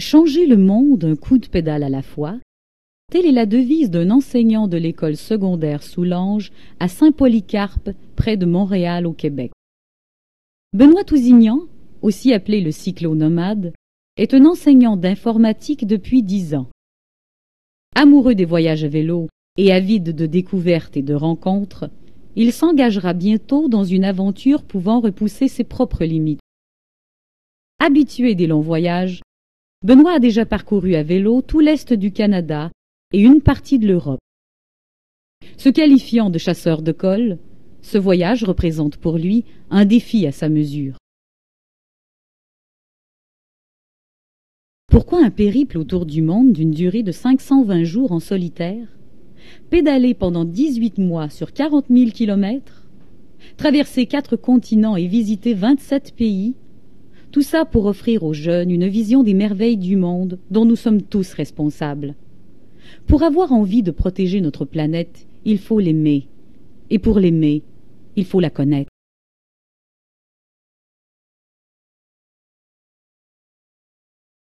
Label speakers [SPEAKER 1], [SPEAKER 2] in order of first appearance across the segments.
[SPEAKER 1] Changer le monde un coup de pédale à la fois, telle est la devise d'un enseignant de l'école secondaire Soulanges à Saint-Polycarpe, près de Montréal, au Québec. Benoît Tousignan, aussi appelé le cyclo-nomade, est un enseignant d'informatique depuis 10 ans. Amoureux des voyages à vélo et avide de découvertes et de rencontres, il s'engagera bientôt dans une aventure pouvant repousser ses propres limites. Habitué des longs voyages, Benoît a déjà parcouru à vélo tout l'est du Canada et une partie de l'Europe. Se qualifiant de chasseur de col, ce voyage représente pour lui un défi à sa mesure. Pourquoi un périple autour du monde d'une durée de 520 jours en solitaire? Pédaler pendant 18 mois sur 40 000 kilomètres? Traverser 4 continents et visiter 27 pays? Tout ça pour offrir aux jeunes une vision des merveilles du monde dont nous sommes tous responsables. Pour avoir envie de protéger notre planète, il faut l'aimer. Et pour l'aimer, il faut la connaître.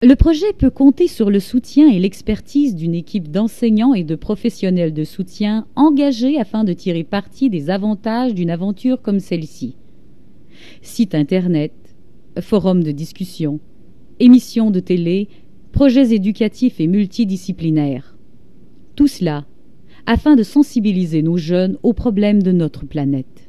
[SPEAKER 1] Le projet peut compter sur le soutien et l'expertise d'une équipe d'enseignants et de professionnels de soutien engagés afin de tirer parti des avantages d'une aventure comme celle-ci. Site internet, forums de discussion, émissions de télé, projets éducatifs et multidisciplinaires. Tout cela afin de sensibiliser nos jeunes aux problèmes de notre planète.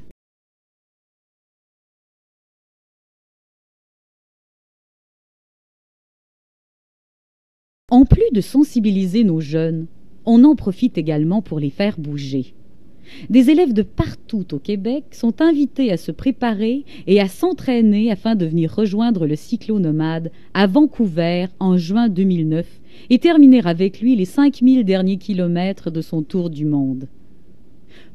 [SPEAKER 1] En plus de sensibiliser nos jeunes, on en profite également pour les faire bouger. Des élèves de partout au Québec sont invités à se préparer et à s'entraîner afin de venir rejoindre le cyclo-nomade à Vancouver en juin 2009 et terminer avec lui les 5000 derniers kilomètres de son tour du monde.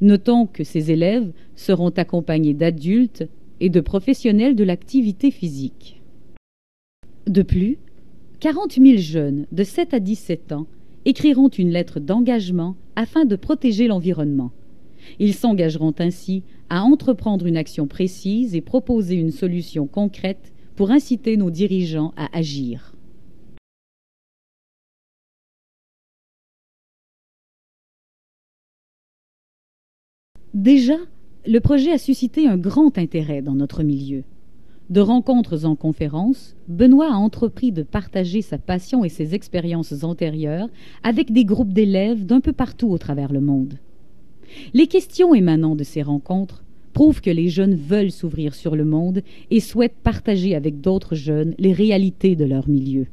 [SPEAKER 1] Notons que ces élèves seront accompagnés d'adultes et de professionnels de l'activité physique. De plus, 40 000 jeunes de 7 à 17 ans écriront une lettre d'engagement afin de protéger l'environnement. Ils s'engageront ainsi à entreprendre une action précise et proposer une solution concrète pour inciter nos dirigeants à agir. Déjà, le projet a suscité un grand intérêt dans notre milieu. De rencontres en conférences, Benoît a entrepris de partager sa passion et ses expériences antérieures avec des groupes d'élèves d'un peu partout au travers le monde. Les questions émanant de ces rencontres prouvent que les jeunes veulent s'ouvrir sur le monde et souhaitent partager avec d'autres jeunes les réalités de leur milieu.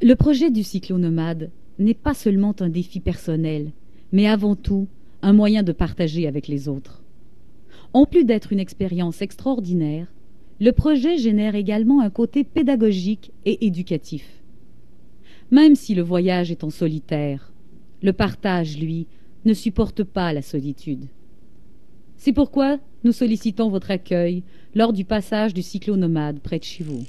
[SPEAKER 1] Le projet du cyclo-nomade n'est pas seulement un défi personnel, mais avant tout un moyen de partager avec les autres. En plus d'être une expérience extraordinaire, le projet génère également un côté pédagogique et éducatif. Même si le voyage est en solitaire, le partage, lui, ne supporte pas la solitude. C'est pourquoi nous sollicitons votre accueil lors du passage du cyclo-nomade près de chez vous.